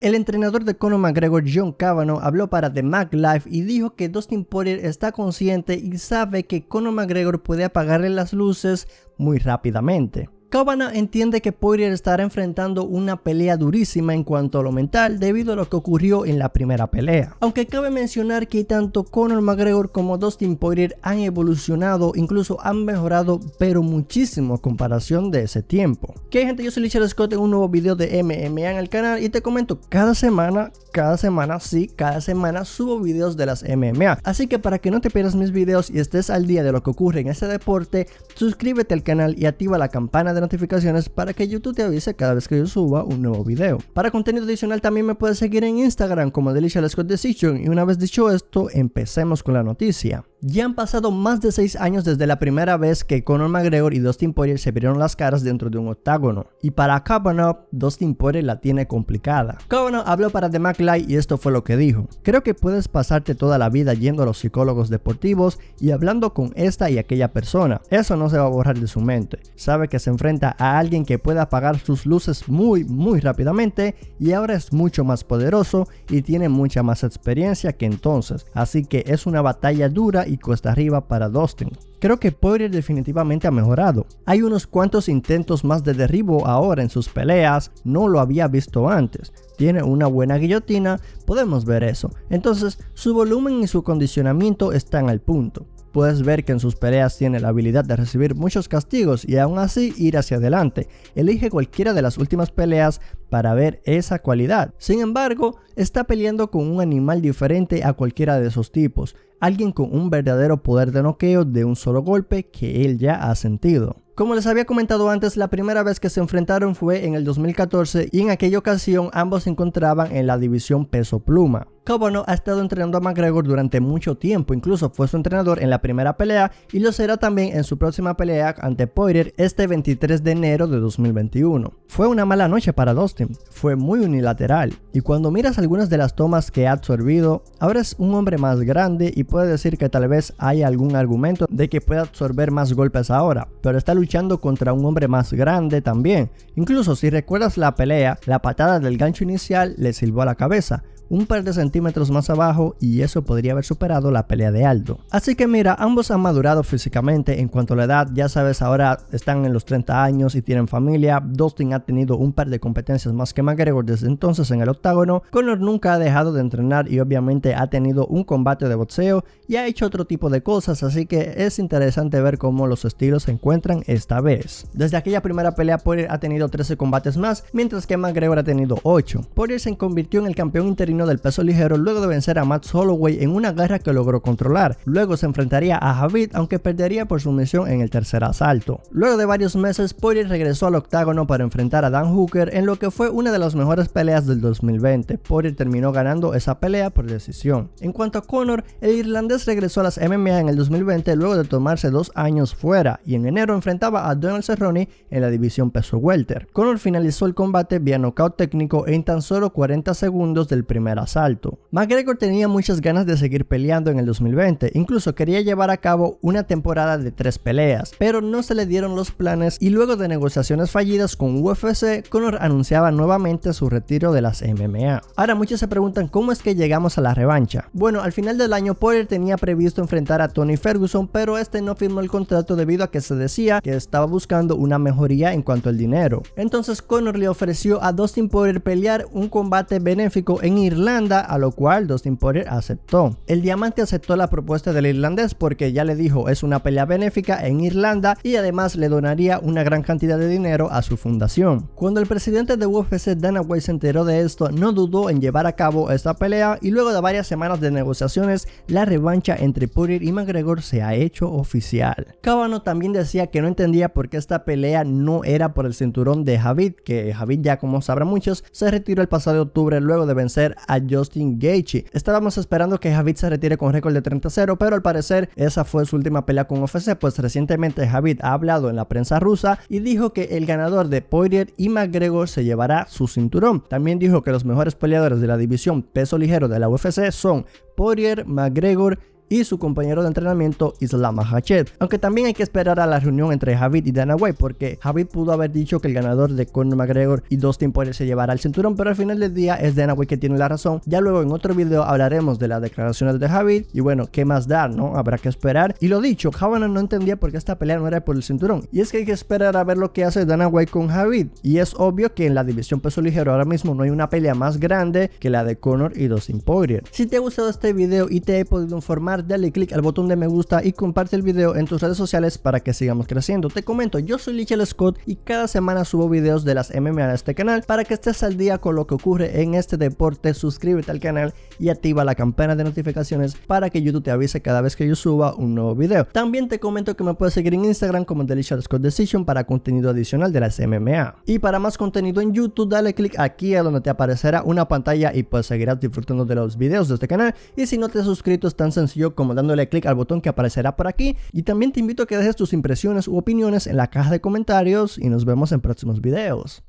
El entrenador de Conor McGregor, John Kavanagh, habló para The Mag Live y dijo que Dustin Poirier está consciente y sabe que Conor McGregor puede apagarle las luces muy rápidamente. Kavanagh entiende que Poirier estará enfrentando una pelea durísima en cuanto a lo mental debido a lo que ocurrió en la primera pelea. Aunque cabe mencionar que tanto Conor McGregor como Dustin Poirier han evolucionado, incluso han mejorado pero muchísimo a comparación de ese tiempo. ¿Qué gente? Yo soy Richard Scott en un nuevo video de MMA en el canal y te comento cada semana subo videos de las MMA. Así que para que no te pierdas mis videos y estés al día de lo que ocurre en este deporte, suscríbete al canal y activa la campana de notificaciones para que YouTube te avise cada vez que yo suba un nuevo video. Para contenido adicional también me puedes seguir en Instagram como Richard Scott Decision. Y una vez dicho esto, empecemos con la noticia. Ya han pasado más de 6 años desde la primera vez que Conor McGregor y Dustin Poirier se vieron las caras dentro de un octágono. Y para Kavanagh, Dustin Poirier la tiene complicada. Kavanagh habló para The Mag Live y esto fue lo que dijo. Creo que puedes pasarte toda la vida yendo a los psicólogos deportivos y hablando con esta y aquella persona. Eso no se va a borrar de su mente. Sabe que se enfrenta a alguien que puede apagar sus luces muy rápidamente y ahora es mucho más poderoso y tiene mucha más experiencia que entonces. Así que es una batalla dura y cuesta arriba para Dustin. Creo que Poirier definitivamente ha mejorado. Hay unos cuantos intentos más de derribo ahora en sus peleas, no lo había visto antes. Tiene una buena guillotina, podemos ver eso. Entonces, su volumen y su condicionamiento están al punto. Puedes ver que en sus peleas tiene la habilidad de recibir muchos castigos y aún así ir hacia adelante. Elige cualquiera de las últimas peleas para ver esa cualidad. Sin embargo, está peleando con un animal diferente a cualquiera de esos tipos. Alguien con un verdadero poder de noqueo de un solo golpe que él ya ha sentido. Como les había comentado antes, la primera vez que se enfrentaron fue en el 2014 y en aquella ocasión ambos se encontraban en la división peso pluma. Kavanagh ha estado entrenando a McGregor durante mucho tiempo, incluso fue su entrenador en la primera pelea y lo será también en su próxima pelea ante Poirier este 23 de enero de 2021. Fue una mala noche para Dustin, fue muy unilateral y cuando miras algunas de las tomas que ha absorbido, ahora es un hombre más grande y puede decir que tal vez hay algún argumento de que pueda absorber más golpes ahora, pero está luchando contra un hombre más grande también. Incluso si recuerdas la pelea, la patada del gancho inicial le silbó a la cabeza, un par de centímetros más abajo y eso podría haber superado la pelea de Aldo. Así que mira, ambos han madurado físicamente en cuanto a la edad, ya sabes, ahora están en los 30 años y tienen familia. Dustin ha tenido un par de competencias más que McGregor desde entonces en el octágono. Conor nunca ha dejado de entrenar y obviamente ha tenido un combate de boxeo y ha hecho otro tipo de cosas, así que es interesante ver cómo los estilos se encuentran esta vez. Desde aquella primera pelea, Poirier ha tenido 13 combates más, mientras que McGregor ha tenido 8. Poirier se convirtió en el campeón interino del peso ligero luego de vencer a Max Holloway en una guerra que logró controlar. Luego se enfrentaría a Khabib, aunque perdería por sumisión en el tercer asalto. Luego de varios meses, Poirier regresó al octágono para enfrentar a Dan Hooker en lo que fue una de las mejores peleas del 2020. Poirier terminó ganando esa pelea por decisión. En cuanto a Conor, el irlandés regresó a las MMA en el 2020 luego de tomarse 2 años fuera y en enero enfrentaba a Donald Cerrone en la división peso welter. Conor finalizó el combate vía nocaut técnico en tan solo 40 segundos del primer asalto. McGregor tenía muchas ganas de seguir peleando en el 2020, incluso quería llevar a cabo una temporada de 3 peleas, pero no se le dieron los planes y luego de negociaciones fallidas con UFC, Conor anunciaba nuevamente su retiro de las MMA. Ahora muchos se preguntan cómo es que llegamos a la revancha. Bueno, al final del año Poirier tenía previsto enfrentar a Tony Ferguson, pero este no firmó el contrato debido a que se decía que estaba buscando una mejoría en cuanto al dinero. Entonces Conor le ofreció a Dustin Poirier pelear un combate benéfico en Irlanda, a lo cual Dustin Poirier aceptó. El diamante aceptó la propuesta del irlandés porque ya le dijo es una pelea benéfica en Irlanda y además le donaría una gran cantidad de dinero a su fundación. Cuando el presidente de UFC Dana White se enteró de esto, no dudó en llevar a cabo esta pelea y luego de varias semanas de negociaciones, la revancha entre Poirier y McGregor se ha hecho oficial. Kavanagh también decía que no entendía por qué esta pelea no era por el cinturón de Khabib, que Khabib, ya como sabrán muchos, se retiró el pasado octubre luego de vencer a Justin Gaethje. Estábamos esperando que Khabib se retire con récord de 30-0, pero al parecer esa fue su última pelea con UFC, pues recientemente Khabib ha hablado en la prensa rusa y dijo que el ganador de Poirier y McGregor se llevará su cinturón. También dijo que los mejores peleadores de la división peso ligero de la UFC son Poirier, McGregor y su compañero de entrenamiento Islam Makhachev. Aunque también hay que esperar a la reunión entre Khabib y Dana White, porque Khabib pudo haber dicho que el ganador de Conor McGregor y Dustin Poirier se llevará el cinturón, pero al final del día es Dana White que tiene la razón. Ya luego en otro video hablaremos de las declaraciones de Khabib y bueno, qué más dar, ¿no? Habrá que esperar. Y lo dicho, Khabib no entendía por qué esta pelea no era por el cinturón, y es que hay que esperar a ver lo que hace Dana White con Khabib, y es obvio que en la división peso ligero ahora mismo no hay una pelea más grande que la de Conor y Dustin Poirier. Si te ha gustado este video y te he podido informar, dale click al botón de me gusta y comparte el video en tus redes sociales para que sigamos creciendo. Te comento, yo soy Lichel Scott y cada semana subo videos de las MMA a este canal. Para que estés al día con lo que ocurre en este deporte, suscríbete al canal y activa la campana de notificaciones para que YouTube te avise cada vez que yo suba un nuevo video. También te comento que me puedes seguir en Instagram como Lichel Scott Decision para contenido adicional de las MMA. Y para más contenido en YouTube, dale click aquí a donde te aparecerá una pantalla y pues seguirás disfrutando de los videos de este canal. Y si no te has suscrito, es tan sencillo como dándole click al botón que aparecerá por aquí. Y también te invito a que dejes tus impresiones u opiniones en la caja de comentarios y nos vemos en próximos videos.